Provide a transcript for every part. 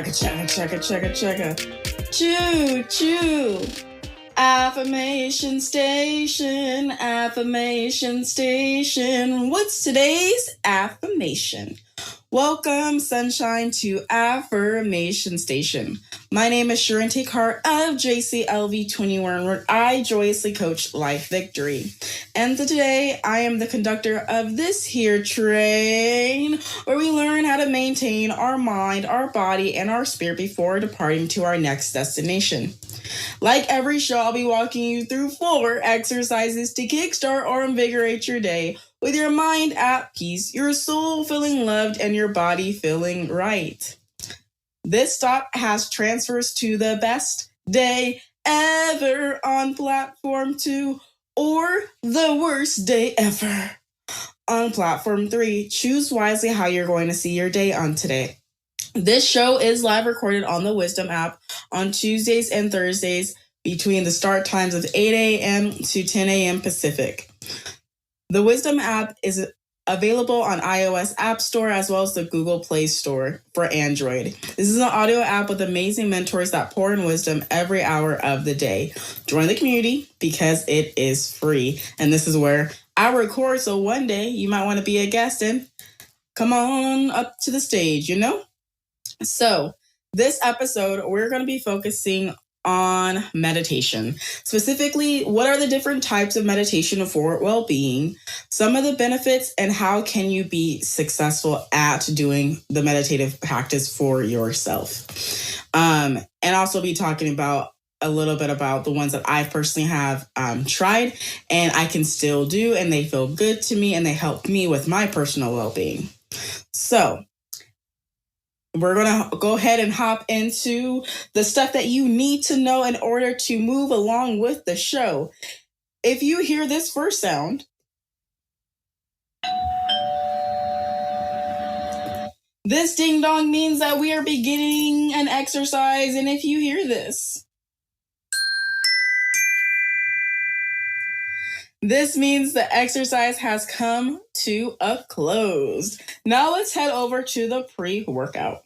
Chugga, chugga, chugga, chugga, chugga. Choo, choo. Affirmation Station, Affirmation Station. What's today's affirmation? Welcome, sunshine, to Affirmation Station. My name is Charente Carr of JCLV21, where I joyously coach life victory. And today, I am the conductor of this here train, where we learn how to maintain our mind, our body, and our spirit before departing to our next destination. Like every show, I'll be walking you through 4 exercises to kickstart or invigorate your day with your mind at peace, your soul feeling loved, and your body feeling right. This stop has transfers to the best day ever on platform 2 or the worst day ever on platform 3. Choose wisely how you're going to see your day on today. This show is live recorded on the Wisdom app on Tuesdays and Thursdays between the start times of 8 a.m. to 10 a.m. Pacific. The Wisdom app is available on iOS App Store as well as the Google Play Store for Android. This is an audio app with amazing mentors that pour in wisdom every hour of the day. Join the community because it is free. And this is where I record, so one day you might want to be a guest and come on up to the stage, you know? So this episode, we're going to be focusing on meditation. Specifically, what are the different types of meditation for well-being, some of the benefits, and how can you be successful at doing the meditative practice for yourself. And also be talking about a little bit about the ones that I personally have tried and I can still do, and they feel good to me and they help me with my personal well-being. So we're going to go ahead and hop into the stuff that you need to know in order to move along with the show. If you hear this first sound, this ding dong means that we are beginning an exercise. And if you hear this means the exercise has come to a close. Now let's head over to the pre-workout.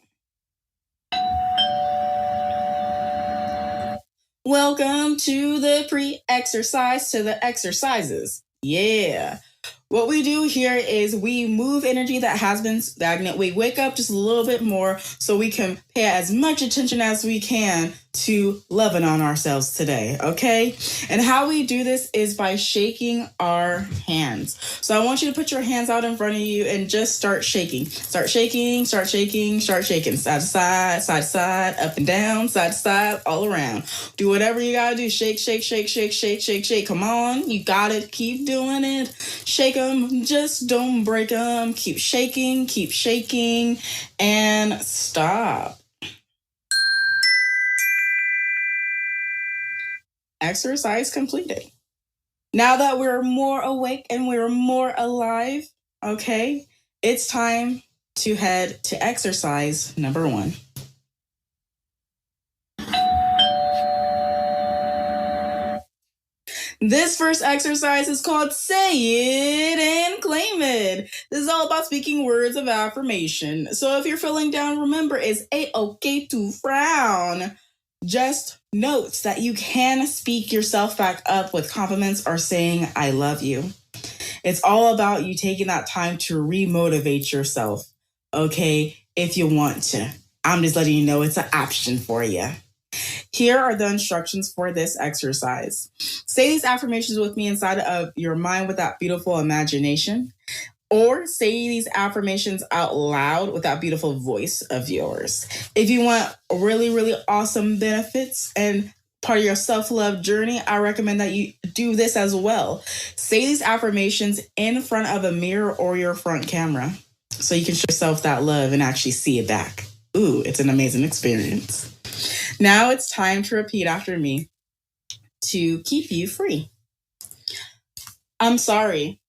Welcome to the pre-exercise, to the exercises. Yeah. What we do here is we move energy that has been stagnant. We wake up just a little bit more so we can pay as much attention as we can to loving on ourselves today, okay? And how we do this is by shaking our hands. So I want you to put your hands out in front of you and just start shaking. Start shaking, start shaking, start shaking. Side to side, up and down, side to side, all around. Do whatever you gotta do. Shake, shake, shake, shake, shake, shake, shake. Come on, you got it. Keep doing it. Shake them, just don't break them. Keep shaking, and stop. Exercise completed. Now that we're more awake and we're more alive, okay, it's time to head to exercise number 1. This first exercise is called Say It and Claim It. This is all about speaking words of affirmation. So if you're feeling down, remember, it's A-OK to frown. Just notes that you can speak yourself back up with compliments or saying, I love you. It's all about you taking that time to remotivate yourself, okay, if you want to. I'm just letting you know it's an option for you. Here are the instructions for this exercise. Say these affirmations with me inside of your mind with that beautiful imagination, or say these affirmations out loud with that beautiful voice of yours. If you want really, really awesome benefits and part of your self-love journey, I recommend that you do this as well. Say these affirmations in front of a mirror or your front camera so you can show yourself that love and actually see it back. Ooh, it's an amazing experience. Now it's time to repeat after me to keep you free. I'm sorry.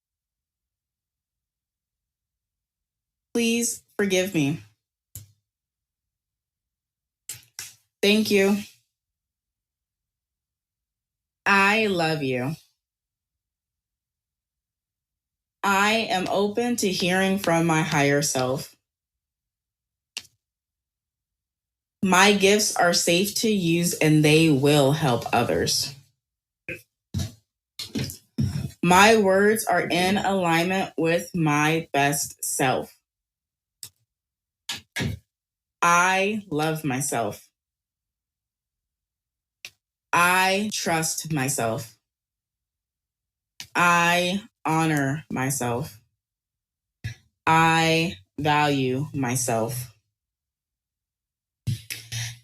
Please forgive me. Thank you. I love you. I am open to hearing from my higher self. My gifts are safe to use and they will help others. My words are in alignment with my best self. I love myself. I trust myself. I honor myself. I value myself.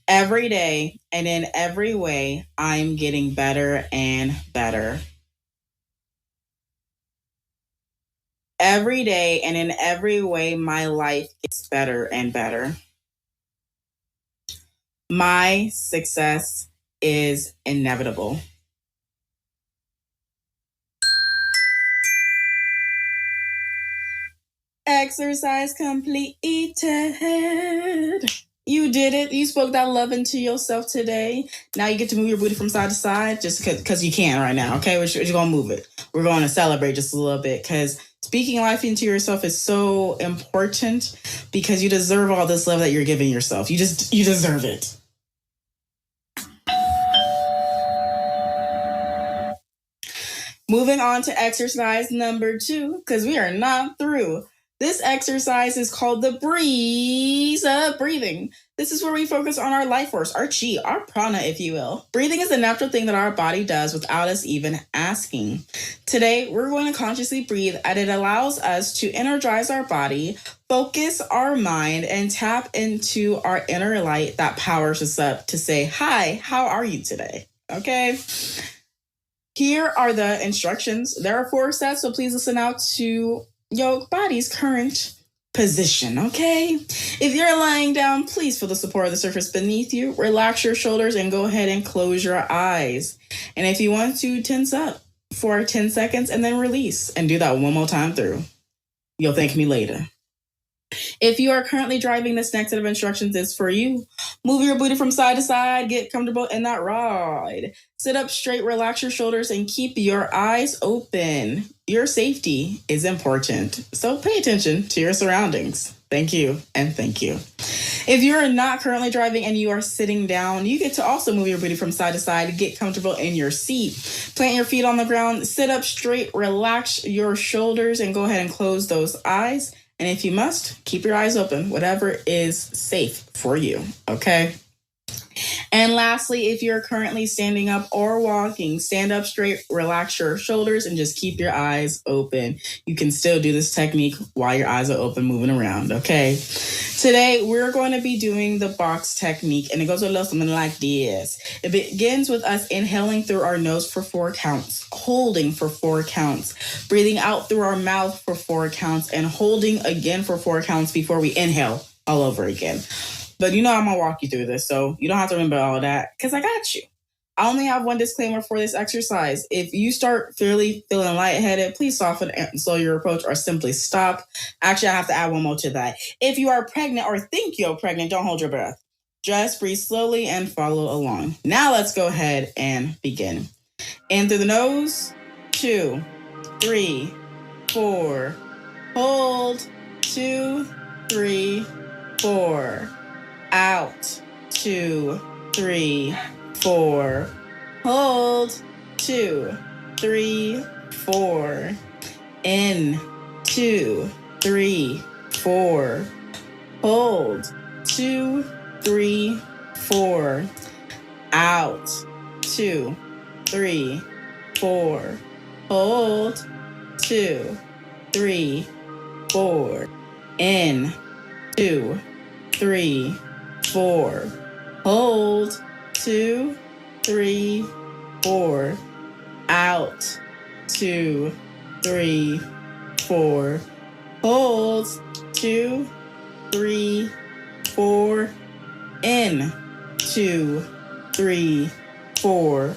Every day and in every way, I'm getting better and better. Every day and in every way, my life gets better and better. My success is inevitable. Exercise completed. You did it. You spoke that love into yourself today. Now you get to move your booty from side to side just because you can right now. Okay, we're just going to move it. We're going to celebrate just a little bit because speaking life into yourself is so important because you deserve all this love that you're giving yourself. You deserve it. Moving on to exercise number 2 because we are not through. This exercise is called the breeze of breathing. This is where we focus on our life force, our chi, our prana, if you will. Breathing is a natural thing that our body does without us even asking. Today, we're going to consciously breathe, and it allows us to energize our body, focus our mind, and tap into our inner light that powers us up to say, hi, how are you today? Okay. Here are the instructions. There are 4 sets, so please listen out to your body's current position, okay? If you're lying down, please feel the support of the surface beneath you. Relax your shoulders and go ahead and close your eyes. And if you want to, tense up for 10 seconds and then release. And do that one more time through. You'll thank me later. If you are currently driving, this next set of instructions is for you. Move your booty from side to side. Get comfortable in that ride. Sit up straight, relax your shoulders, and keep your eyes open. Your safety is important, so pay attention to your surroundings. Thank you, and thank you. If you're not currently driving and you are sitting down, you get to also move your booty from side to side. Get comfortable in your seat. Plant your feet on the ground. Sit up straight, relax your shoulders, and go ahead and close those eyes. And if you must, keep your eyes open, whatever is safe for you, okay? And lastly, if you're currently standing up or walking, stand up straight, relax your shoulders, and just keep your eyes open. You can still do this technique while your eyes are open, moving around, okay? Today, we're going to be doing the box technique, and it goes a little something like this. It begins with us inhaling through our nose for 4 counts, holding for 4 counts, breathing out through our mouth for 4 counts, and holding again for 4 counts before we inhale all over again. But you know I'm going to walk you through this, so you don't have to remember all that because I got you. I only have one disclaimer for this exercise. If you start feeling lightheaded, please soften and slow your approach or simply stop. Actually, I have to add one more to that. If you are pregnant or think you're pregnant, don't hold your breath. Just breathe slowly and follow along. Now let's go ahead and begin. In through the nose, 2, 3, 4. Hold, 2, 3, 4. Out, 2, 3, 4. Hold, 2, 3, 4. In, 2, 3, 4. Hold, 2, 3, 4. Out, 2, 3, 4. Hold, 2, 3, 4. In, 2, 3, 4. Hold, 2, 3, 4. Out, 2, 3, 4. Hold, 2, 3, 4. In, 2, 3, 4.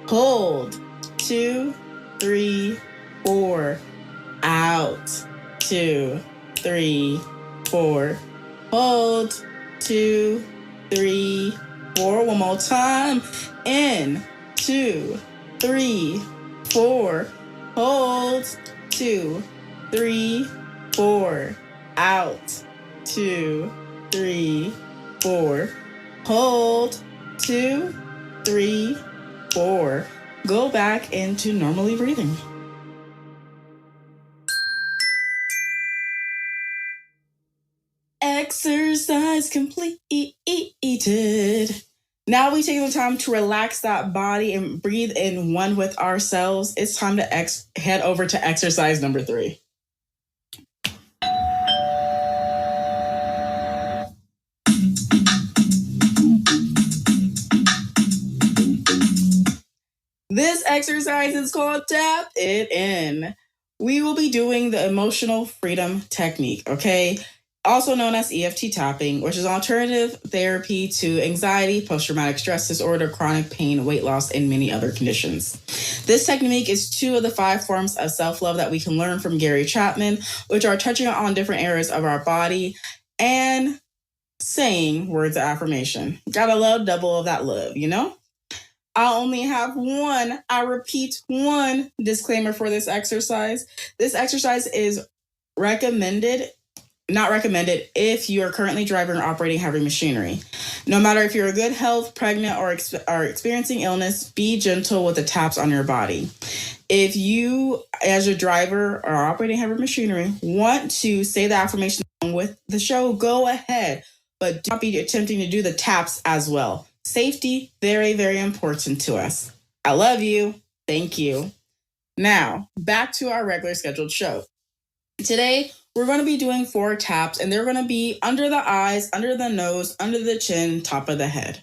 Hold, 2, 3, 4. Out, 2, 3, 4. Hold, 2, 3, 4. One more time. In, 2, 3, 4. Hold, 2, 3, 4. Out, 2, 3, 4. Hold. 2, 3, 4. Go back into normally breathing. Exercise completed. Now we take the time to relax that body and breathe in one with ourselves. It's time to head over to exercise number 3. This exercise is called Tap It In. We will be doing the emotional freedom technique, okay? Also known as EFT tapping, which is alternative therapy to anxiety, post-traumatic stress disorder, chronic pain, weight loss, and many other conditions. This technique is 2 of the 5 forms of self-love that we can learn from Gary Chapman, which are touching on different areas of our body and saying words of affirmation. Gotta love double of that love, you know? I only have one, I repeat, one disclaimer for this exercise. This exercise is not recommended if you are currently driving or operating heavy machinery. No matter if you're in good health, pregnant, or experiencing illness, be gentle with the taps on your body. If you, as a driver or operating heavy machinery, want to say the affirmation with the show, go ahead, but don't be attempting to do the taps as well. Safety, very, very important to us. I love you. Thank you. Now, back to our regular scheduled show. Today, we're going to be doing 4 taps, and they're going to be under the eyes, under the nose, under the chin, top of the head.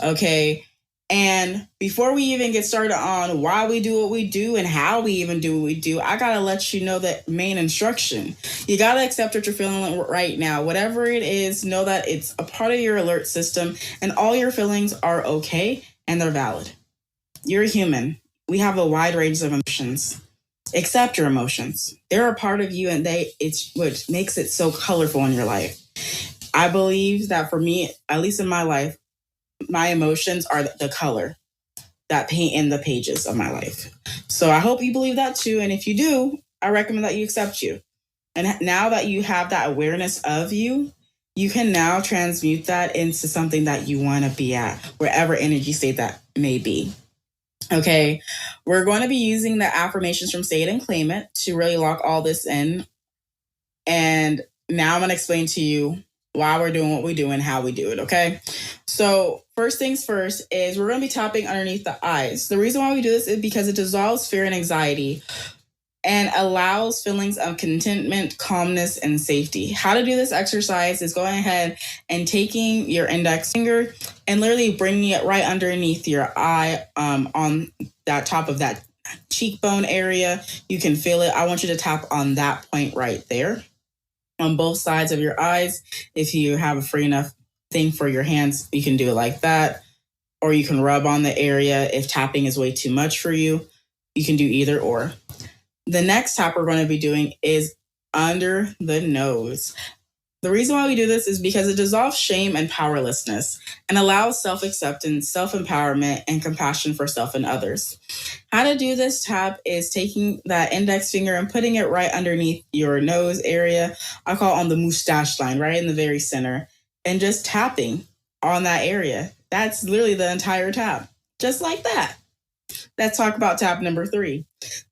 Okay? And before we even get started on why we do what we do and how we even do what we do, I got to let you know the main instruction. You got to accept what you're feeling right now. Whatever it is, know that it's a part of your alert system and all your feelings are okay and they're valid. You're human. We have a wide range of emotions. Accept your emotions. They're a part of you and it's what makes it so colorful in your life. I believe that for me, at least in my life, my emotions are the color that paint in the pages of my life. So I hope you believe that too. And if you do, I recommend that you accept you. And now that you have that awareness of you, you can now transmute that into something that you want to be at, wherever energy state that may be. Okay, we're going to be using the affirmations from Say It and Claim It to really lock all this in. And now I'm going to explain to you why we're doing what we do and how we do it, okay? So first things first is we're going to be tapping underneath the eyes. The reason why we do this is because it dissolves fear and anxiety and allows feelings of contentment, calmness, and safety. How to do this exercise is going ahead and taking your index finger and literally bringing it right underneath your eye on that top of that cheekbone area. You can feel it. I want you to tap on that point right there on both sides of your eyes. If you have a free enough thing for your hands, you can do it like that. Or you can rub on the area. If tapping is way too much for you, you can do either or. The next tap we're going to be doing is under the nose. The reason why we do this is because it dissolves shame and powerlessness and allows self-acceptance, self-empowerment, and compassion for self and others. How to do this tap is taking that index finger and putting it right underneath your nose area. I call it on the mustache line, right in the very center, and just tapping on that area. That's literally the entire tap, just like that. Let's talk about tap number 3.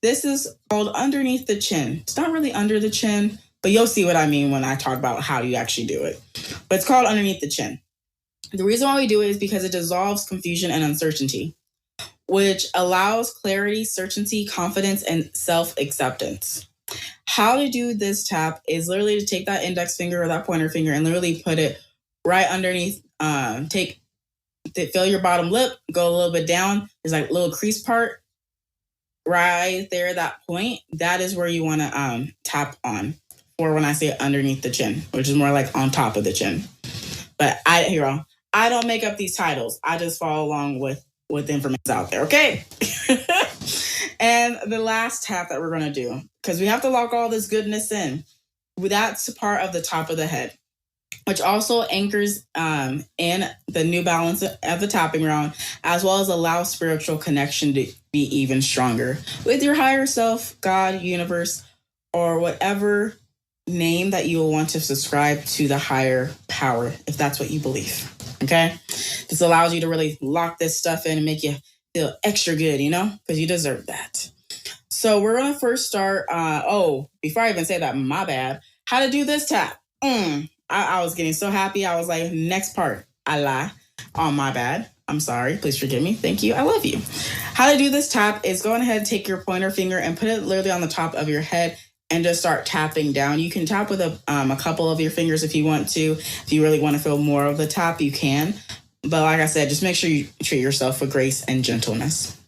This is called underneath the chin. It's not really under the chin, but you'll see what I mean when I talk about how you actually do it. But it's called underneath the chin. The reason why we do it is because it dissolves confusion and uncertainty, which allows clarity, certainty, confidence, and self-acceptance. How to do this tap is literally to take that index finger or that pointer finger and literally put it right underneath, feel your bottom lip, go a little bit down. There's like a little crease part right there, that point. That is where you want to tap on for when I say underneath the chin, which is more like on top of the chin. But I don't make up these titles. I just follow along with the information out there, okay? And the last tap that we're going to do, because we have to lock all this goodness in, that's part of the top of the head, which also anchors in the new balance of the tapping round, as well as allows spiritual connection to be even stronger with your higher self, God, universe, or whatever name that you will want to subscribe to the higher power, if that's what you believe. Okay? This allows you to really lock this stuff in and make you feel extra good, because you deserve that. So we're going to first start. Before I even say that, my bad. How to do this tap. I was getting so happy. I was like, next part. I lie. Oh, my bad. I'm sorry. Please forgive me. Thank you. I love you. How to do this tap is go ahead, take your pointer finger and put it literally on the top of your head and just start tapping down. You can tap with a couple of your fingers if you want to. If you really want to feel more of the tap, you can. But like I said, just make sure you treat yourself with grace and gentleness.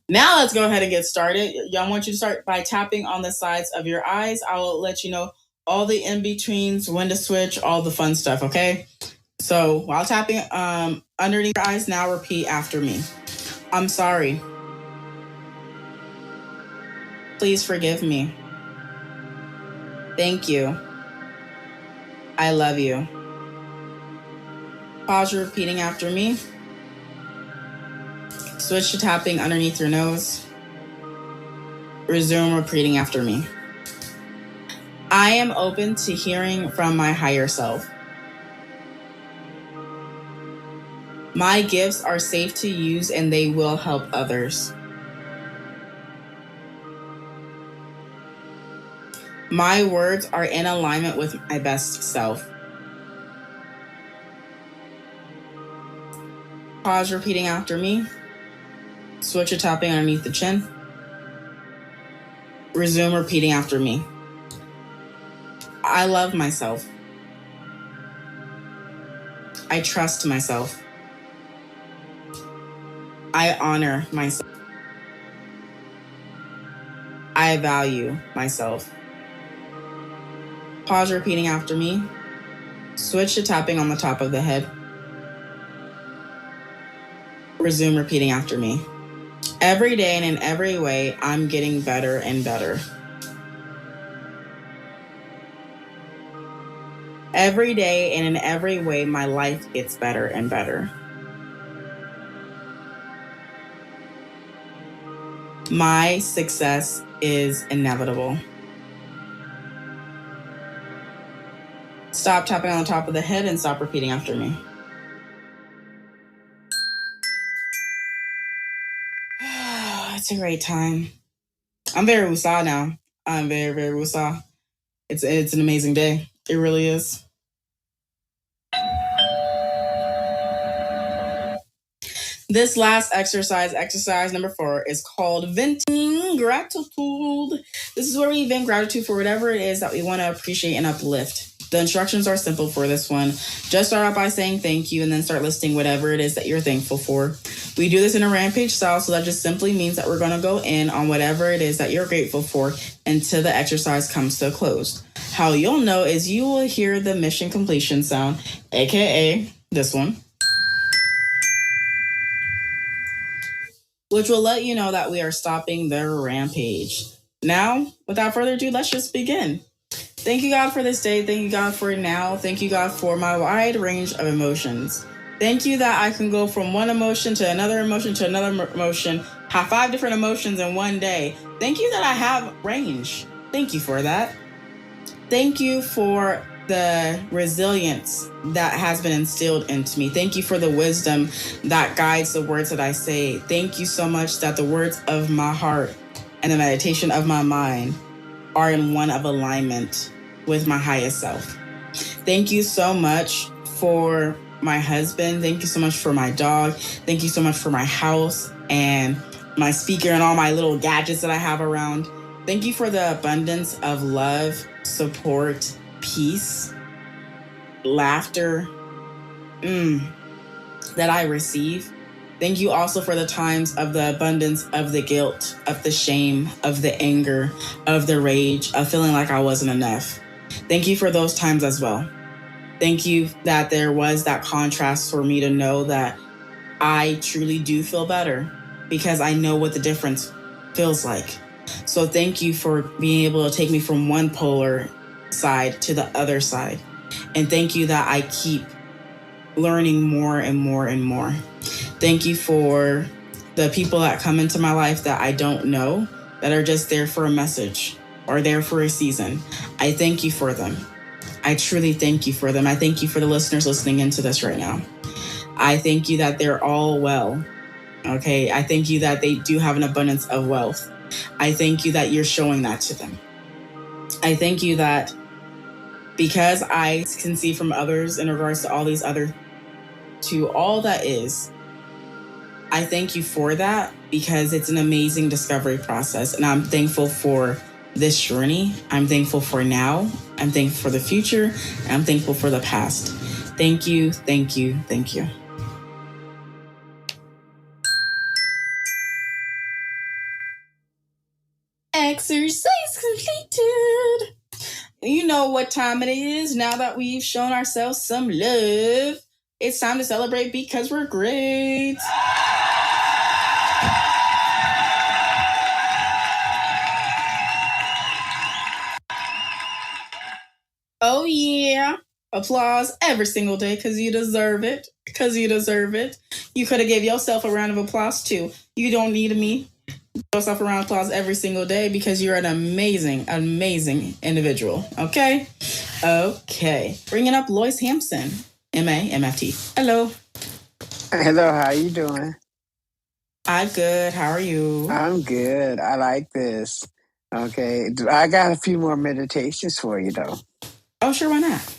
Now let's go ahead and get started. Y'all, want you to start by tapping on the sides of your eyes. I will let you know all the in-betweens, when to switch, all the fun stuff, okay? So while tapping underneath your eyes, now repeat after me. I'm sorry. Please forgive me. Thank you. I love you. Pause repeating after me. Switch to tapping underneath your nose. Resume repeating after me. I am open to hearing from my higher self. My gifts are safe to use and they will help others. My words are in alignment with my best self. Pause repeating after me. Switch to tapping underneath the chin. Resume repeating after me. I love myself. I trust myself. I honor myself. I value myself. Pause repeating after me. Switch to tapping on the top of the head. Resume repeating after me. Every day and in every way, I'm getting better and better. Every day and in every way, my life gets better and better. My success is inevitable. Stop tapping on the top of the head and stop repeating after me. It's a great time. I'm very woosah now. I'm very, very woosah. It's an amazing day. It really is. This last exercise number 4, is called venting gratitude. This is where we vent gratitude for whatever it is that we want to appreciate and uplift. The instructions are simple for this one. Just start out by saying thank you and then start listing whatever it is that you're thankful for. We do this in a rampage style, so that just simply means that we're going to go in on whatever it is that you're grateful for until the exercise comes to a close. How you'll know is you will hear the mission completion sound, aka this one, which will let you know that we are stopping the rampage. Now, without further ado, let's just begin. Thank you, God, for this day. Thank you, God, for now. Thank you, God, for my wide range of emotions. Thank you that I can go from one emotion to another emotion to another emotion, have 5 different emotions in one day. Thank you that I have range. Thank you for that. Thank you for the resilience that has been instilled into me. Thank you for the wisdom that guides the words that I say. Thank you so much that the words of my heart and the meditation of my mind are in one of alignment with my highest self. Thank you so much for my husband. Thank you so much for my dog. Thank you so much for my house and my speaker and all my little gadgets that I have around. Thank you for the abundance of love, support, peace, laughter that I receive. Thank you also for the times of the abundance of the guilt, of the shame, of the anger, of the rage, of feeling like I wasn't enough. Thank you for those times as well. Thank you that there was that contrast for me to know that I truly do feel better because I know what the difference feels like. So thank you for being able to take me from one polar side to the other side. And thank you that I keep learning more and more and more. Thank you for the people that come into my life that I don't know, that are just there for a message or there for a season. I thank you for them. I truly thank you for them. I thank you for the listeners listening into this right now. I thank you that they're all well. Okay. I thank you that they do have an abundance of wealth. I thank you that you're showing that to them. I thank you that because I can see from others in regards to all these other, to all that is, I thank you for that because it's an amazing discovery process. And I'm thankful for this journey. I'm thankful for now. I'm thankful for the future. And I'm thankful for the past. Thank you, thank you, thank you. Exercise completed. You know what time it is now that we've shown ourselves some love. It's time to celebrate because we're great. Oh, yeah. Applause every single day because you deserve it. Because you deserve it. You could have gave yourself a round of applause too. You don't need me. Give yourself a round of applause every single day because you're an amazing, amazing individual. Okay? Okay. Bringing up Lois Hampson. M-A-M-F-T. Hello. Hello, how you doing? I'm good. How are you? I'm good. I like this. Okay. I got a few more meditations for you, though. Oh, sure. Why not?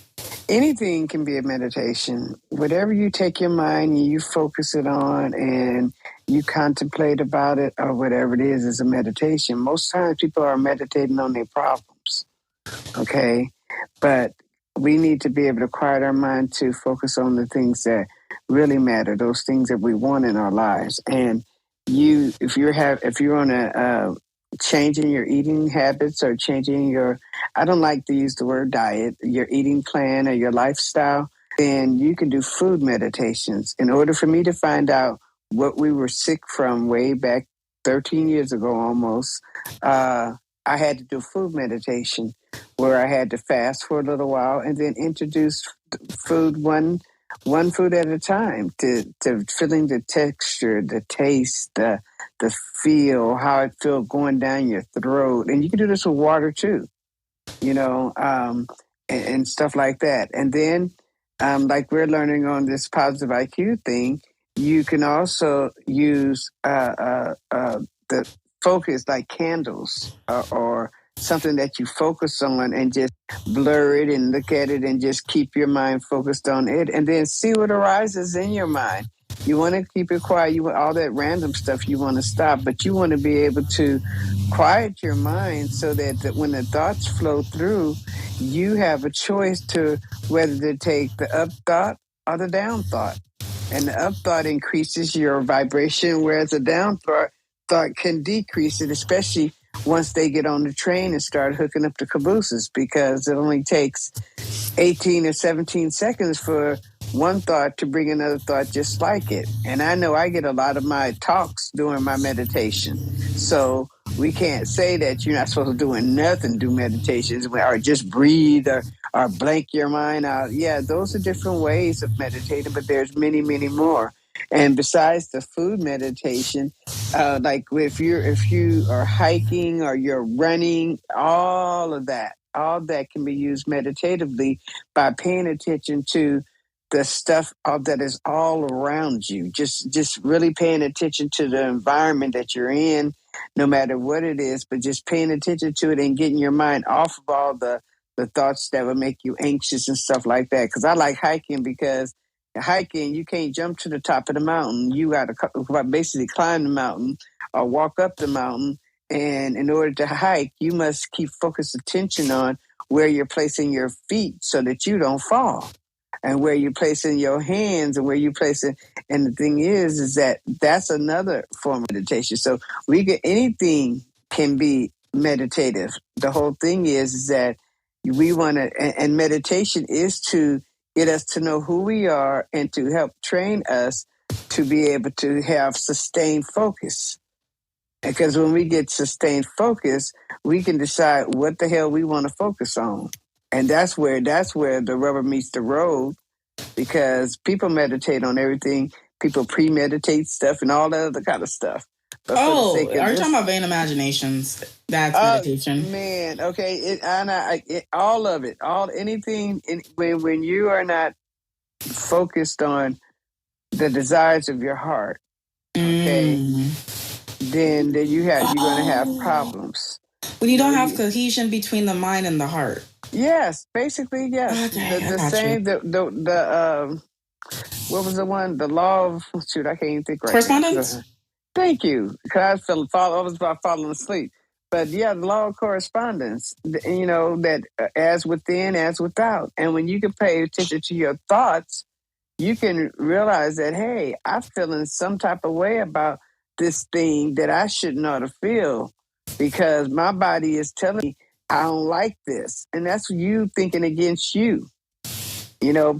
Anything can be a meditation. Whatever you take your mind and you focus it on and you contemplate about it or whatever it is a meditation. Most times people are meditating on their problems. Okay. But we need to be able to quiet our mind to focus on the things that really matter, those things that we want in our lives. And if you're on a changing your eating habits or changing your, I don't like to use the word diet, your eating plan or your lifestyle, then you can do food meditations. In order for me to find out what we were sick from way back 13 years ago almost, I had to do food meditation where I had to fast for a little while and then introduce food one food at a time to feeling the texture, the taste, the feel, how it feels going down your throat. And you can do this with water too, and stuff like that. And then, like we're learning on this positive IQ thing, you can also use the focus like candles or something that you focus on and just blur it and look at it and just keep your mind focused on it and then see what arises in your mind. You want to keep it quiet. You want all that random stuff you want to stop, but you want to be able to quiet your mind so that when the thoughts flow through, you have a choice to whether to take the up thought or the down thought. And the up thought increases your vibration, whereas the down thought can decrease it, especially once they get on the train and start hooking up the cabooses, because it only takes 18 or 17 seconds for one thought to bring another thought just like it. And I know I get a lot of my talks during my meditation. So we can't say that you're not supposed to do nothing, do meditations, or just breathe or blank your mind out. Yeah, those are different ways of meditating, but there's many, many more. And besides the food meditation, like if you are hiking or you're running, all that can be used meditatively by paying attention to the stuff that is all around you. Just really paying attention to the environment that you're in, no matter what it is, but just paying attention to it and getting your mind off of all the thoughts that would make you anxious and stuff like that. Because I like hiking because hiking, you can't jump to the top of the mountain. You got to basically climb the mountain or walk up the mountain. And in order to hike, you must keep focused attention on where you're placing your feet so that you don't fall, and where you're placing your hands and where you place it. And the thing is that's another form of meditation. So anything can be meditative. The whole thing is that we want to, and meditation is to get us to know who we are and to help train us to be able to have sustained focus. Because when we get sustained focus, we can decide what the hell we want to focus on. And that's where the rubber meets the road, because people meditate on everything. People premeditate stuff and all that other kind of stuff. But for the Oh, sake of are you talking this, about vain imaginations? That's meditation. man, okay, all of it, anything. When you are not focused on the desires of your heart, okay, then you're going to have problems. When you don't have cohesion between the mind and the heart. Yes, basically, yes. Okay, I The got same, you. what was the one? The law of, shoot, I can't even think right now. Correspondence? Thank you. Because I was about falling asleep. But yeah, the law of correspondence, that as within, as without. And when you can pay attention to your thoughts, you can realize that, hey, I'm feeling some type of way about this thing that I should not have feel because my body is telling me I don't like this. And that's you thinking against you.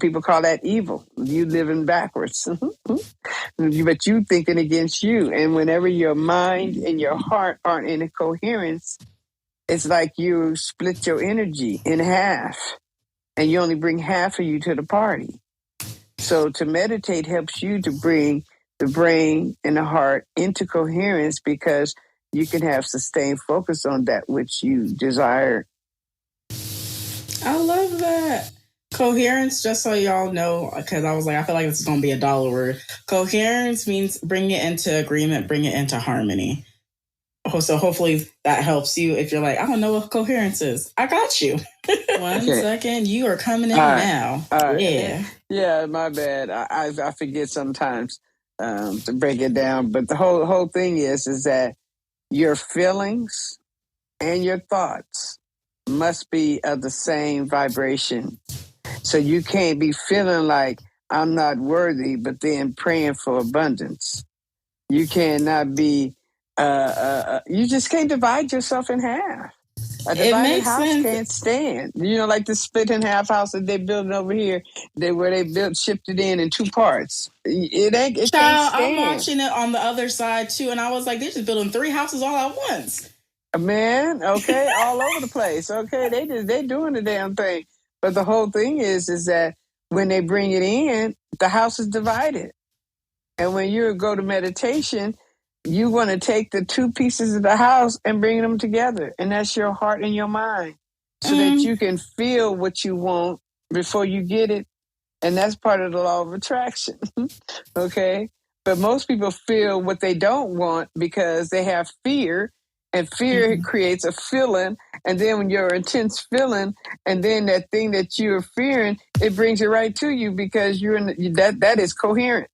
People call that evil. You living backwards. But you thinking against you. And whenever your mind and your heart aren't in a coherence, it's like you split your energy in half and you only bring half of you to the party. So to meditate helps you to bring the brain and the heart into coherence because you can have sustained focus on that which you desire. I love that. Coherence, just so y'all know, because I was like, I feel like this is going to be a dollar word. Coherence means bring it into agreement, bring it into harmony. So hopefully that helps you if you're like, I don't know what coherence is. I got you. One second, you are coming in now. Yeah. Yeah, my bad. I forget sometimes to break it down. But the whole thing is that your feelings and your thoughts must be of the same vibration. So you can't be feeling like I'm not worthy, but then praying for abundance. You cannot be, you just can't divide yourself in half. A divided house can't stand. Like the split in half house that they're building over here, where they shipped it in 2 parts. It can't stand. I'm watching it on the other side too, and I was like, they're just building 3 houses all at once. Man, okay, all over the place. Okay, they doing the damn thing. But the whole thing is that when they bring it in, the house is divided. And when you go to meditation, you want to take the 2 pieces of the house and bring them together. And that's your heart and your mind so that you can feel what you want before you get it. And that's part of the law of attraction. Okay. But most people feel what they don't want because they have fear, and fear creates a feeling. And then when you're intense feeling, and then that thing that you're fearing, it brings it right to you because you're in that is coherent.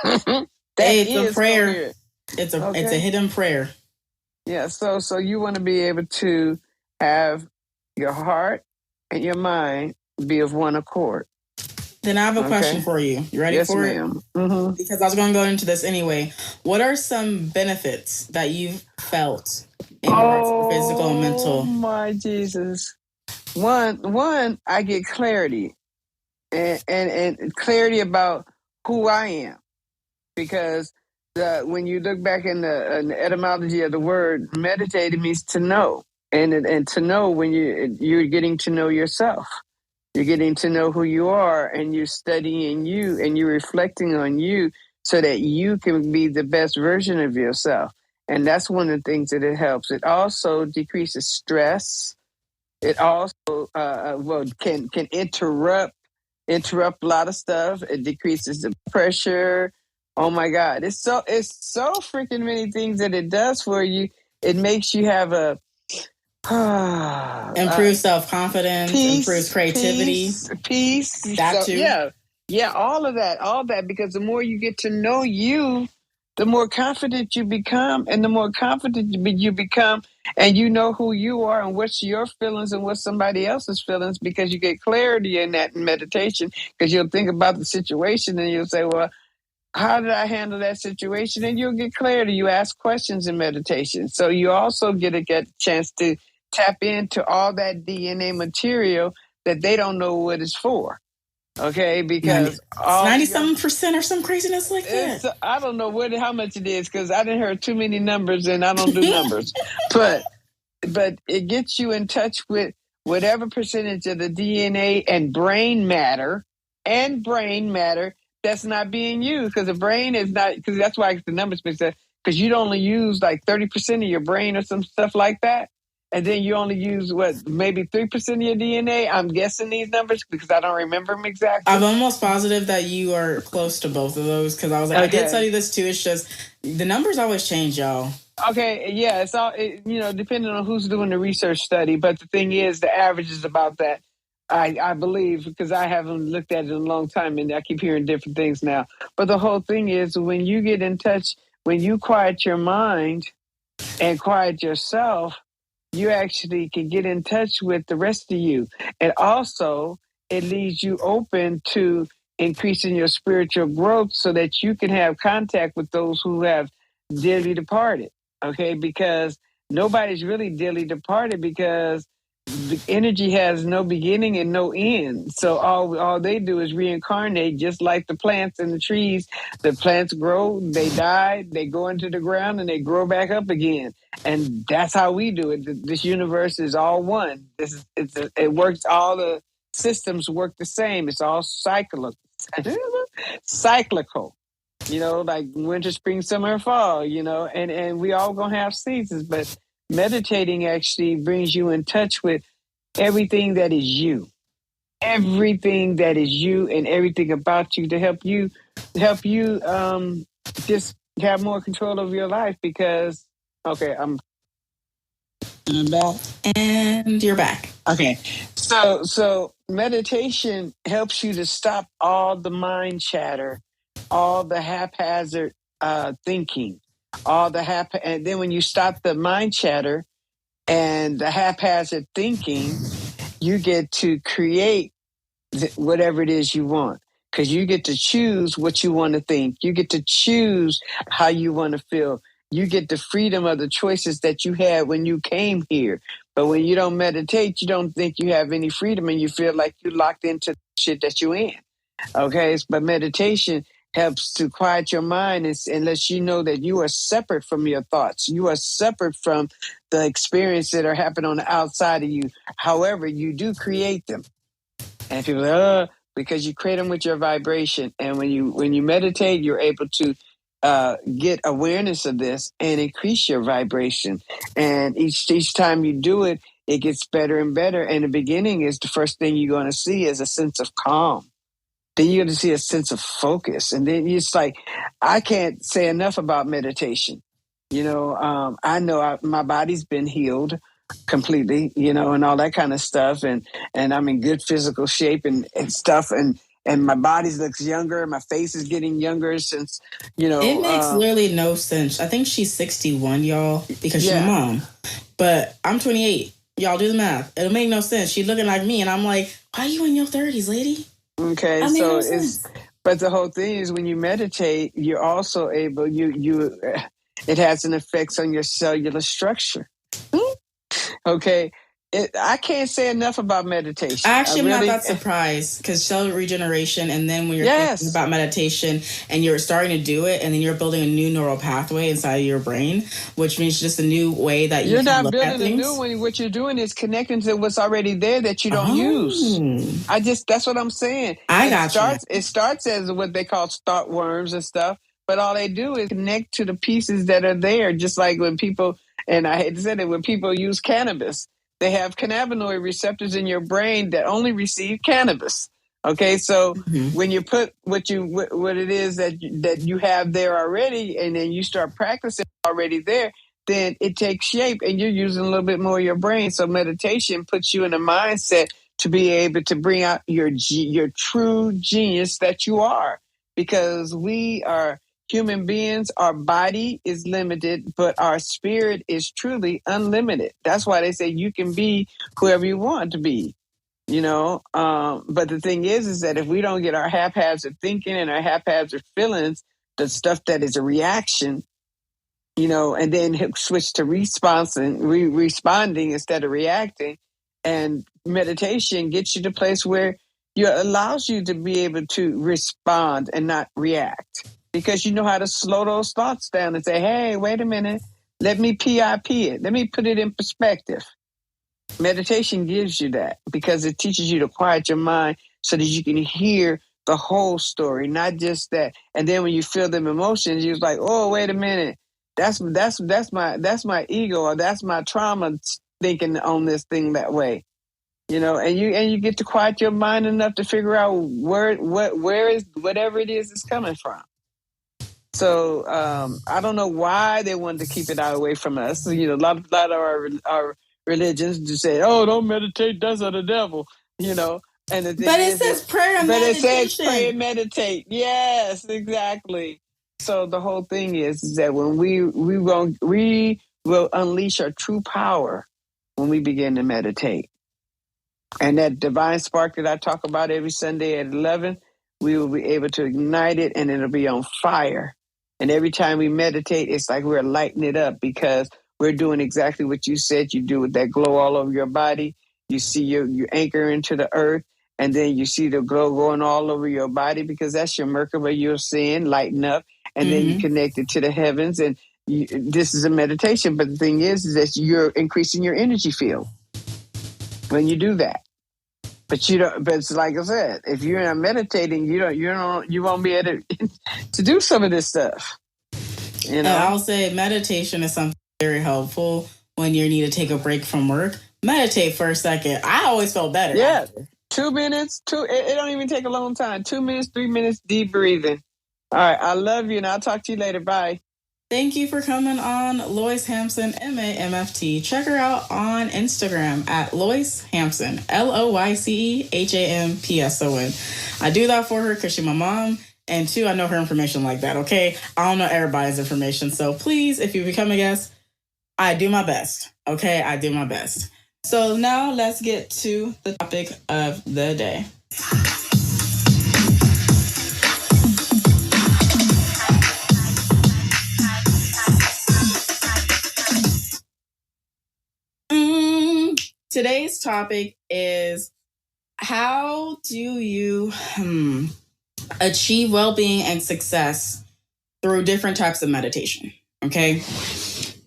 It's a prayer. Coherent. It's a hidden prayer. Yeah. So you want to be able to have your heart and your mind be of one accord. Then I have a question for you. You ready for it? Yes, ma'am. Mm-hmm. Because I was going to go into this anyway. What are some benefits that you've felt in regards to physical and mental? Oh, my Jesus. One, I get clarity and clarity about who I am. Because when you look back in the etymology of the word, meditate, it means to know. And to know when you're getting to know yourself. You're getting to know who you are, and you're studying you, and you're reflecting on you so that you can be the best version of yourself. And that's one of the things that it helps. It also decreases stress. It also can interrupt a lot of stuff. It decreases the pressure. Oh my God. It's so freaking many things that it does for you. It makes you have a improves self-confidence, improves creativity, peace. That too. Yeah, all of that, because the more you get to know you, the more confident you become, and the more confident you become, and you know who you are and what's your feelings and what's somebody else's feelings, because you get clarity in that in meditation, because you'll think about the situation and you'll say, well, how did I handle that situation? And you'll get clarity. You ask questions in meditation. So you also get a chance to tap into all that DNA material that they don't know what it's for. Okay, because 97% or some craziness like that. I don't know how much it is, because I didn't hear too many numbers and I don't do numbers. but it gets you in touch with whatever percentage of the DNA and brain matter that's not being used, because the brain is not, because that's why the numbers make sense, because you'd only use like 30% of your brain or some stuff like that. And then you only use maybe 3% of your DNA. I'm guessing these numbers because I don't remember them exactly. I'm almost positive that you are close to both of those because I was like, I did study this too. It's just the numbers always change, y'all. Okay, yeah, it's all depending on who's doing the research study. But the thing is, the average is about that. I believe, because I haven't looked at it in a long time, and I keep hearing different things now. But the whole thing is, when you get in touch, when you quiet your mind and quiet yourself, you actually can get in touch with the rest of you. And also, it leaves you open to increasing your spiritual growth so that you can have contact with those who have dearly departed. Okay, because nobody's really dearly departed, because the energy has no beginning and no end. So all they do is reincarnate, just like the plants and the trees. The plants grow, they die, they go into the ground, and they grow back up again. And that's how we do it. This universe is all one. It works. All the systems work the same. It's all cyclical. Cyclical. Like winter, spring, summer, fall. And we all gonna have seasons, but meditating actually brings you in touch with everything that is you. Everything that is you and everything about you to help you just have more control of your life. Because I'm back. And you're back. Okay. So meditation helps you to stop all the mind chatter, all the haphazard thinking, and then when you stop the mind chatter and the haphazard thinking, you get to create whatever it is you want, because you get to choose what you want to think. You get to choose how you want to feel. You get the freedom of the choices that you had when you came here. But when you don't meditate, you don't think you have any freedom, and you feel like you're locked into the shit that you're in. Okay, but meditation helps to quiet your mind and lets you know that you are separate from your thoughts. You are separate from the experiences that are happening on the outside of you. However, you do create them. And people are because you create them with your vibration. And when you meditate, you're able to get awareness of this and increase your vibration. And each time you do it, it gets better and better. And the beginning is the first thing you're going to see is a sense of calm. Then you're going to see a sense of focus. And then it's like, I can't say enough about meditation. I know my body's been healed completely, and all that kind of stuff. And I'm in good physical shape and stuff. And my body looks younger. My face is getting younger since, It makes literally no sense. I think she's 61, y'all, because she's my mom. But I'm 28. Y'all do the math. It'll make no sense. She's looking like me. And I'm like, why are you in your 30s, lady? Okay, so but the whole thing is, when you meditate, you're also able, it has an effect on your cellular structure. Okay, I can't say enough about meditation. Actually, I'm not that surprised, because cellular regeneration, and then when you're thinking about meditation and you're starting to do it, and then you're building a new neural pathway inside of your brain, which means just a new way that you're not look building at things. A new one. What you're doing is connecting to what's already there that you don't use. That's what I'm saying. It starts as what they call start worms and stuff, but all they do is connect to the pieces that are there. Just like when people, and I hate to say it, when people use cannabis, they have cannabinoid receptors in your brain that only receive cannabis. Okay, so when you put what it is that you have there already, and then you start practicing already there, then it takes shape, and you're using a little bit more of your brain. So meditation puts you in a mindset to be able to bring out your true genius that you are, because we are human beings. Our body is limited, but our spirit is truly unlimited. That's why they say you can be whoever you want to be, but the thing is that if we don't get our haphazard thinking and our haphazard feelings, the stuff that is a reaction, and then switch to responding instead of reacting. And meditation gets you to a place where it allows you to be able to respond and not react, because you know how to slow those thoughts down and say, hey, wait a minute, let me PIP it. Let me put it in perspective. Meditation gives you that, because it teaches you to quiet your mind so that you can hear the whole story, not just that. And then when you feel them emotions, you're like, oh, wait a minute. That's my ego, or that's my trauma thinking on this thing that way. And you get to quiet your mind enough to figure out where is whatever it is coming from. So I don't know why they wanted to keep it out away from us. A lot of our religions just say, "Oh, don't meditate, that's of the devil." And the thing but it says prayer and meditation. But it says pray and meditate. Yes, exactly. So the whole thing is that when we will unleash our true power when we begin to meditate. And that divine spark that I talk about every Sunday at 11, we will be able to ignite it, and it'll be on fire. And every time we meditate, it's like we're lighting it up, because we're doing exactly what you said you do with that glow all over your body. You see you anchor into the earth, and then you see the glow going all over your body, because that's your Merkaba you're seeing lighten up. And then you connect it to the heavens. And this is a meditation. But the thing is that you're increasing your energy field when you do that. But it's like I said, if you're not meditating, you won't be able to do some of this stuff. And I'll say meditation is something very helpful when you need to take a break from work. Meditate for a second. I always felt better. Yeah. After. 2 minutes, it don't even take a long time. 2 minutes, 3 minutes, deep breathing. All right. I love you, and I'll talk to you later. Bye. Thank you for coming on, Lois Hampson, MAMFT. Check her out on Instagram at Lois Hampson, LoiceHampson. I do that for her because she's my mom. And 2, I know her information like that, okay? I don't know everybody's information. So please, if you become a guest, I do my best, okay? I do my best. So now let's get to the topic of the day. Today's topic is, how do you achieve well-being and success through different types of meditation, okay?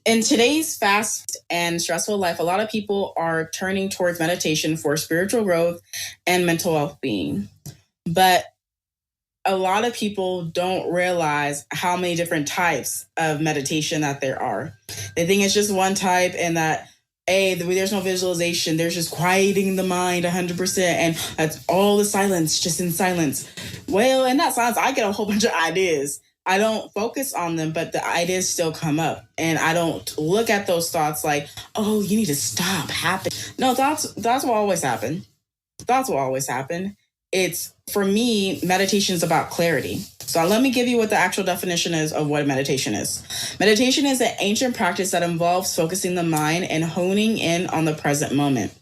In today's fast and stressful life, a lot of people are turning towards meditation for spiritual growth and mental well-being. But a lot of people don't realize how many different types of meditation that there are. They think it's just one type, and that there's no visualization. There's just quieting the mind 100%. And that's all the silence, just in silence. Well, in that silence, I get a whole bunch of ideas. I don't focus on them, but the ideas still come up. And I don't look at those thoughts like, oh, you need to stop happening. No, thoughts will always happen. Thoughts will always happen. For me, meditation is about clarity. So let me give you what the actual definition is of what meditation is. Meditation is an ancient practice that involves focusing the mind and honing in on the present moment.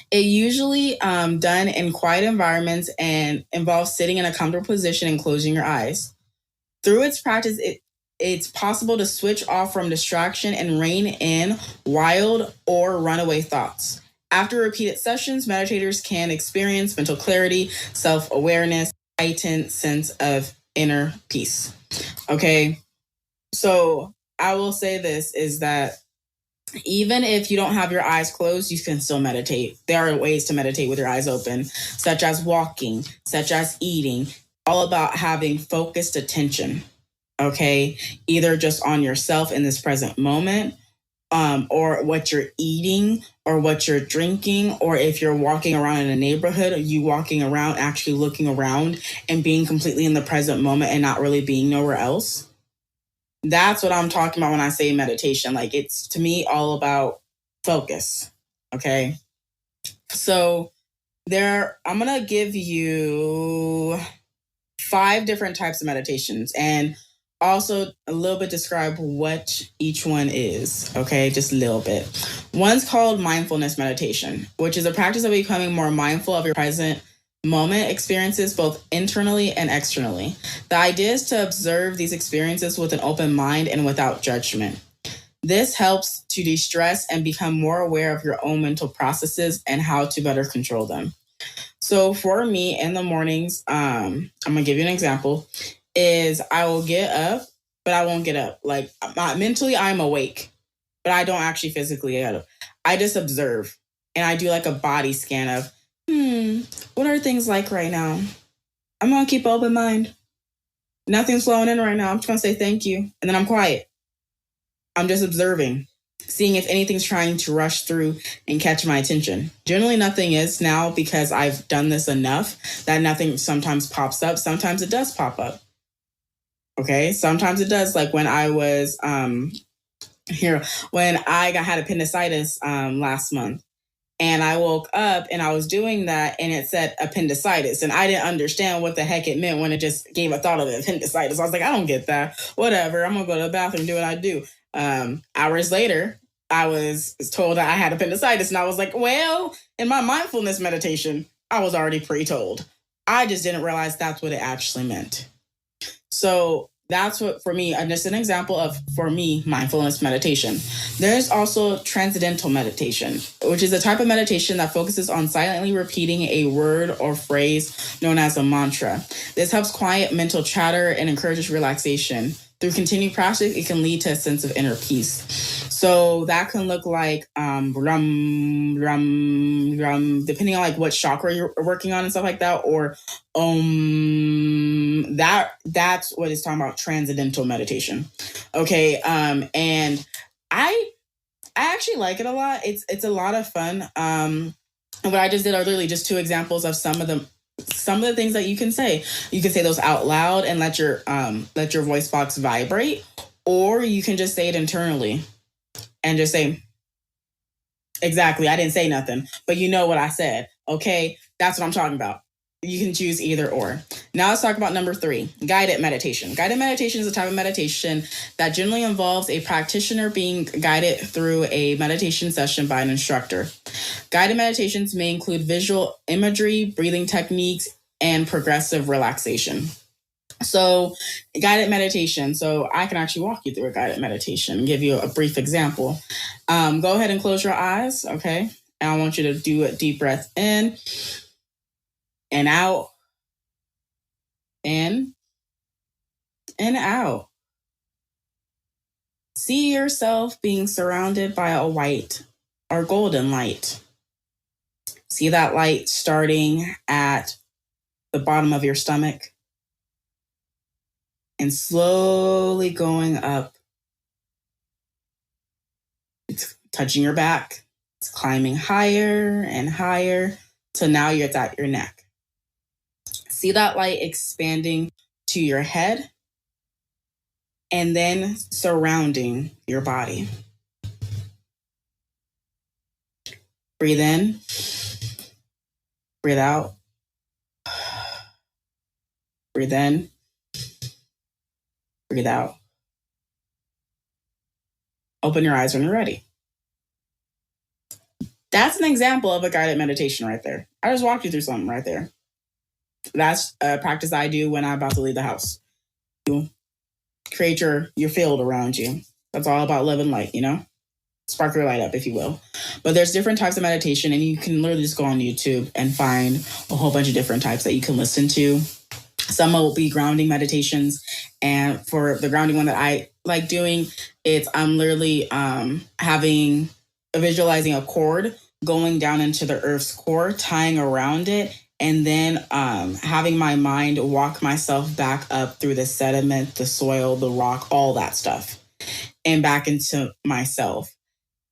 It usually done in quiet environments and involves sitting in a comfortable position and closing your eyes. Through its practice, it's possible to switch off from distraction and rein in wild or runaway thoughts. After repeated sessions, meditators can experience mental clarity, self-awareness, heightened sense of inner peace. Okay, so I will say this is that even if you don't have your eyes closed, you can still meditate. There are ways to meditate with your eyes open, such as walking, such as eating, all about having focused attention, okay? Either just on yourself in this present moment, or what you're eating or what you're drinking, or if you're walking around in a neighborhood, are you walking around actually looking around and being completely in the present moment and not really being nowhere else? That's what I'm talking about when I say meditation. Like, it's, to me, all about focus, okay? So I'm going to give you 5 different types of meditations, and also a little bit describe what each one is, okay? Just a little bit. One's called mindfulness meditation, which is a practice of becoming more mindful of your present moment experiences, both internally and externally. The idea is to observe these experiences with an open mind and without judgment. This helps to de-stress and become more aware of your own mental processes and how to better control them. So for me, in the mornings, I'm going to give you an example, is I will get up, but I won't get up. Like, mentally, I'm awake, but I don't actually physically get up. I just observe, and I do like a body scan of, what are things like right now? I'm going to keep an open mind. Nothing's flowing in right now. I'm just going to say thank you, and then I'm quiet. I'm just observing, seeing if anything's trying to rush through and catch my attention. Generally, nothing is now, because I've done this enough that nothing sometimes pops up. Sometimes it does pop up. Okay. Sometimes it does. Like when I was, when I had appendicitis last month, and I woke up and I was doing that and it said appendicitis, and I didn't understand what the heck it meant when it just gave a thought of appendicitis. I was like, I don't get that. Whatever. I'm going to go to the bathroom and do what I do. Hours later, I was told that I had appendicitis, and I was like, well, in my mindfulness meditation, I was already pre-told. I just didn't realize that's what it actually meant. So that's what, for me, just an example of, for me, mindfulness meditation. There's also transcendental meditation, which is a type of meditation that focuses on silently repeating a word or phrase known as a mantra. This helps quiet mental chatter and encourages relaxation. Through continued practice, it can lead to a sense of inner peace. So that can look like rum, rum, rum, depending on like what chakra you're working on and stuff like that, or that's what it's talking about, transcendental meditation. Okay, and I actually like it a lot. It's a lot of fun. And what I just did are literally just 2 examples of some of the things that you can say. You can say those out loud and let your voice box vibrate, or you can just say it internally and just say, exactly, I didn't say nothing, but you know what I said. Okay, that's what I'm talking about. You can choose either or. Now let's talk about number 3, guided meditation. Guided meditation is a type of meditation that generally involves a practitioner being guided through a meditation session by an instructor. Guided meditations may include visual imagery, breathing techniques, and progressive relaxation. So guided meditation. So I can actually walk you through a guided meditation and give you a brief example. Go ahead and close your eyes, okay? And I want you to do a deep breath in and out, in and out. See yourself being surrounded by a white or golden light. See that light starting at the bottom of your stomach and slowly going up. It's touching your back. It's climbing higher and higher till now you're at your neck. See that light expanding to your head and then surrounding your body. Breathe in, breathe out, breathe in, breathe out. Open your eyes when you're ready. That's an example of a guided meditation right there. I just walked you through something right there. That's a practice I do when I'm about to leave the house. You create your field around you. That's all about love and light, you know? Spark your light up, if you will. But there's different types of meditation, and you can literally just go on YouTube and find a whole bunch of different types that you can listen to. Some will be grounding meditations. And for the grounding one that I like doing, I'm literally visualizing a cord going down into the earth's core, tying around it, and then having my mind walk myself back up through the sediment, the soil, the rock, all that stuff, and back into myself.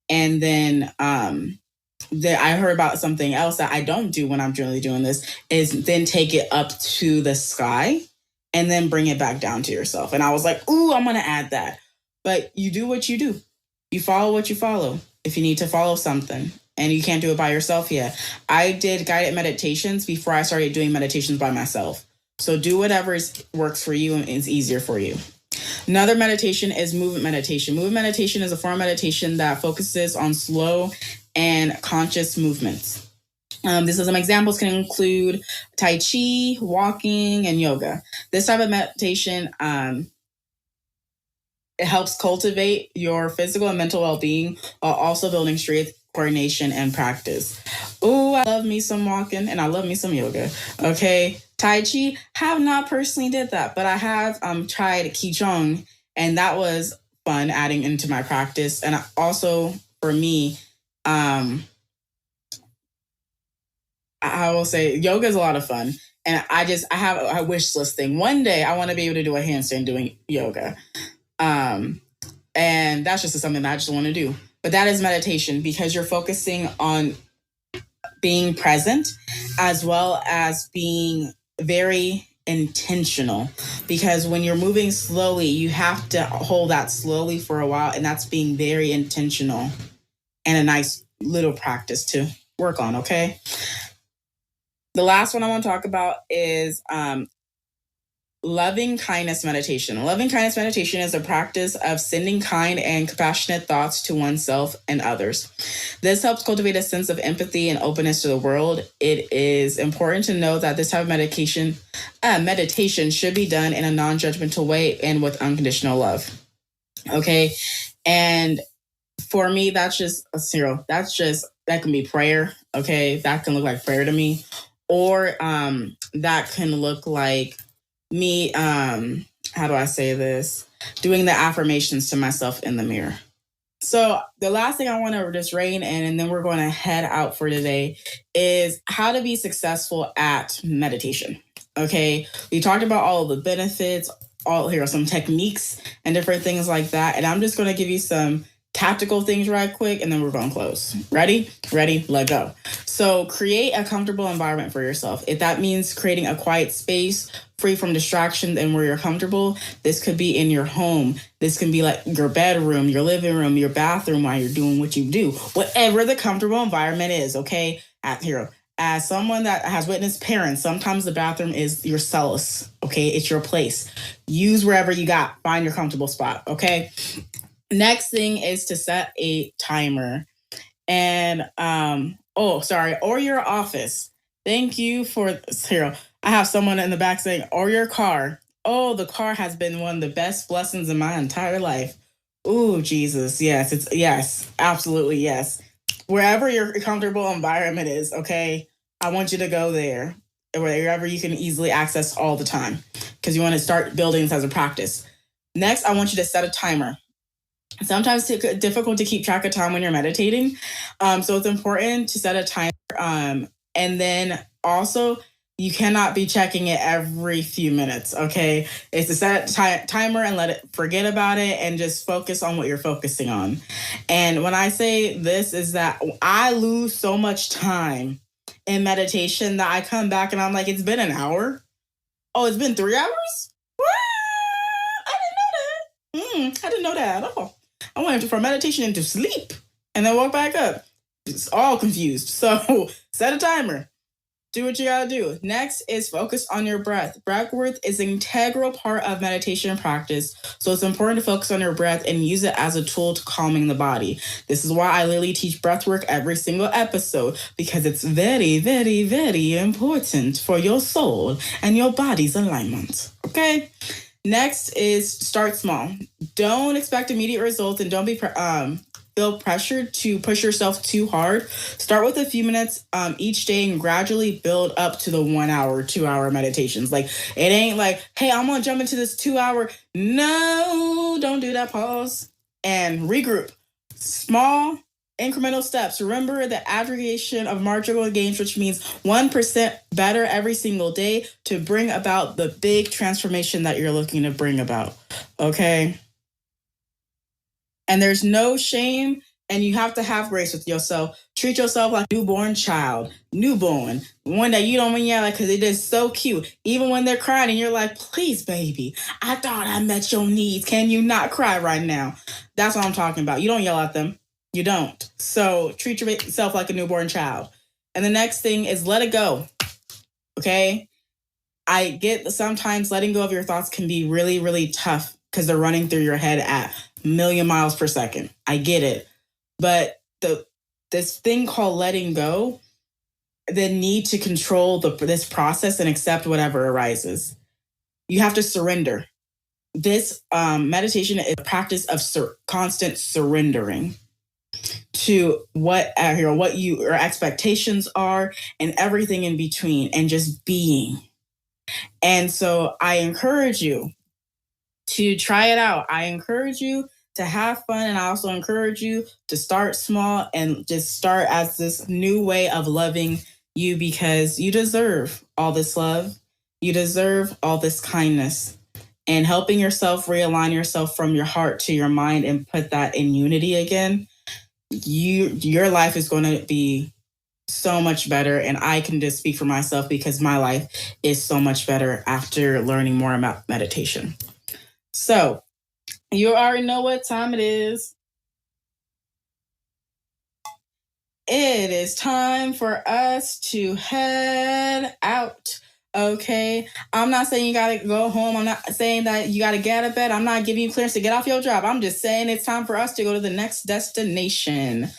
And then I heard about something else that I don't do when I'm generally doing this, is then take it up to the sky and then bring it back down to yourself. And I was like, ooh, I'm going to add that. But you do what you do. You follow what you follow. If you need to follow something and you can't do it by yourself yet. I did guided meditations before I started doing meditations by myself. So do whatever works for you and is easier for you. Another meditation is movement meditation. Movement meditation is a form of meditation that focuses on slow and conscious movements. This is some examples can include Tai Chi, walking, and yoga. This type of meditation, it helps cultivate your physical and mental well-being while also building strength, coordination, and practice. Oh, I love me some walking and I love me some yoga. Okay. Tai Chi, have not personally did that, but I have tried Qigong, and that was fun adding into my practice. And also for me, I will say yoga is a lot of fun. And I have a wish list thing. One day I want to be able to do a handstand doing yoga. And that's just something that I just want to do. But that is meditation, because you're focusing on being present as well as being very intentional. Because when you're moving slowly, you have to hold that slowly for a while, and that's being very intentional, and a nice little practice to work on. Okay. The last one I want to talk about is loving kindness meditation. Loving kindness meditation is a practice of sending kind and compassionate thoughts to oneself and others. This helps cultivate a sense of empathy and openness to the world. It is important to know that this type of meditation should be done in a non-judgmental way and with unconditional love. Okay. And for me, that's just a zero. That can be prayer. Okay. That can look like prayer to me. Or that can look like me, how do I say this? Doing the affirmations to myself in the mirror. So the last thing I want to just rein in, and then we're going to head out for today, is how to be successful at meditation. Okay. We talked about all of the benefits, here are some techniques and different things like that. And I'm just going to give you some tactical things right quick, and then we're going to close. Ready, let go. So create a comfortable environment for yourself. If that means creating a quiet space free from distractions and where you're comfortable, this could be in your home. This can be like your bedroom, your living room, your bathroom while you're doing what you do. Whatever the comfortable environment is, okay? As someone that has witnessed parents, sometimes the bathroom is your solace, okay? It's your place. Use wherever you got. Find your comfortable spot, okay? Next thing is to set a timer. And, or your office. Thank you for here. I have someone in the back saying, or your car. Oh, the car has been one of the best blessings in my entire life. Ooh, Jesus. Yes, absolutely. Yes. Wherever your comfortable environment is, okay, I want you to go there, wherever you can easily access all the time, because you want to start building this as a practice. Next, I want you to set a timer. Sometimes it's difficult to keep track of time when you're meditating. So it's important to set a timer. And then also, you cannot be checking it every few minutes, okay? It's to set a timer and forget about it and just focus on what you're focusing on. And when I say this is that I lose so much time in meditation that I come back and I'm like, it's been an hour? Oh, it's been 3 hours? What? I didn't know that at all. I went from meditation into sleep and then woke back up. It's all confused. So set a timer. Do what you gotta do. Next is focus on your breath. Breathwork is an integral part of meditation practice. So it's important to focus on your breath and use it as a tool to calming the body. This is why I literally teach breathwork every single episode, because it's very, very, very important for your soul and your body's alignment. Okay? Next is start small. Don't expect immediate results, and don't feel pressured to push yourself too hard. Start with a few minutes each day and gradually build up to the 1 hour, 2 hour meditations. Like, it ain't like, hey, I'm going to jump into this 2 hour. No, don't do that. Pause and regroup. Small incremental steps. Remember the aggregation of marginal gains, which means 1% better every single day to bring about the big transformation that you're looking to bring about. Okay. And there's no shame, and you have to have grace with yourself. Treat yourself like a newborn child. Newborn. One that you don't want to yell at because it is so cute. Even when they're crying and you're like, please, baby, I thought I met your needs. Can you not cry right now? That's what I'm talking about. You don't yell at them. You don't. So treat yourself like a newborn child. And the next thing is let it go. Okay? I get sometimes letting go of your thoughts can be really, really tough because they're running through your head at a million miles per second. I get it. But this thing called letting go, the need to control this process and accept whatever arises. You have to surrender. This meditation is a practice of constant surrendering to what your expectations are and everything in between, and just being. And so I encourage you to try it out. I encourage you to have fun, and I also encourage you to start small and just start as this new way of loving you, because you deserve all this love. You deserve all this kindness. and helping yourself realign yourself from your heart to your mind and put that in unity again, your life is going to be so much better. And I can just speak for myself because my life is so much better after learning more about meditation. So you already know what time it is. It is time for us to head out. Okay, I'm not saying you gotta go home. I'm not saying that you gotta get out of bed. I'm not giving you clearance to get off your job. I'm just saying it's time for us to go to the next destination.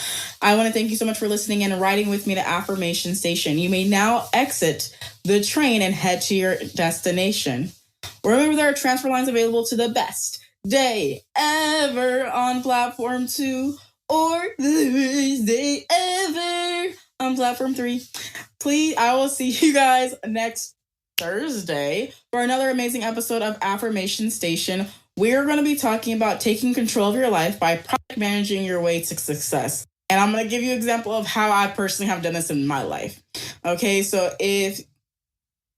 I want to thank you so much for listening and riding with me to Affirmation Station. You may now exit the train and head to your destination. Remember, there are transfer lines available to the best day ever on platform 2 or the best day ever on platform 3. Please, I will see you guys next Thursday for another amazing episode of Affirmation Station. We're going to be talking about taking control of your life by project managing your way to success. And I'm going to give you an example of how I personally have done this in my life. Okay, so if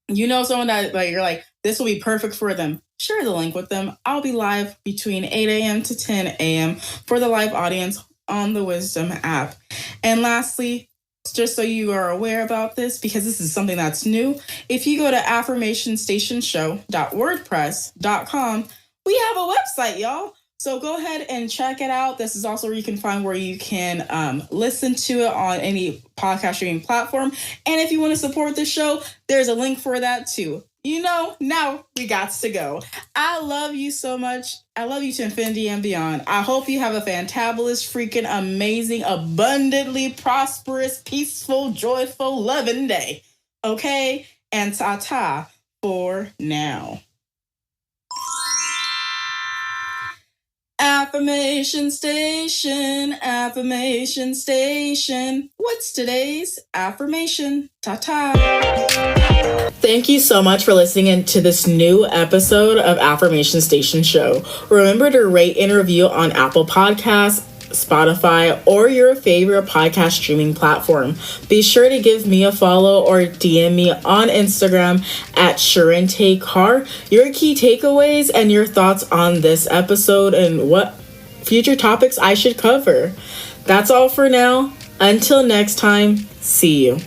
you know someone that you're like, this will be perfect for them, share the link with them. I'll be live between 8 a.m. to 10 a.m. for the live audience on the Wisdom app. And lastly, just so you are aware about this, because this is something that's new, if you go to affirmationstationshow.wordpress.com, we have a website, y'all. So go ahead and check it out. This is also where you can find where you can listen to it on any podcast streaming platform. And if you want to support the show, there's a link for that too. Now we got to go. I love you so much. I love you to infinity and beyond. I hope you have a fantabulous, freaking amazing, abundantly prosperous, peaceful, joyful, loving day. Okay? And ta-ta for now. Affirmation Station, Affirmation Station. What's today's affirmation? Ta-ta. Thank you so much for listening to this new episode of Affirmation Station Show. Remember to rate and review on Apple Podcasts, Spotify, or your favorite podcast streaming platform. Be sure to give me a follow or DM me on Instagram at Charente Carr your key takeaways and your thoughts on this episode and what future topics I should cover. That's all for now. Until next time, see you.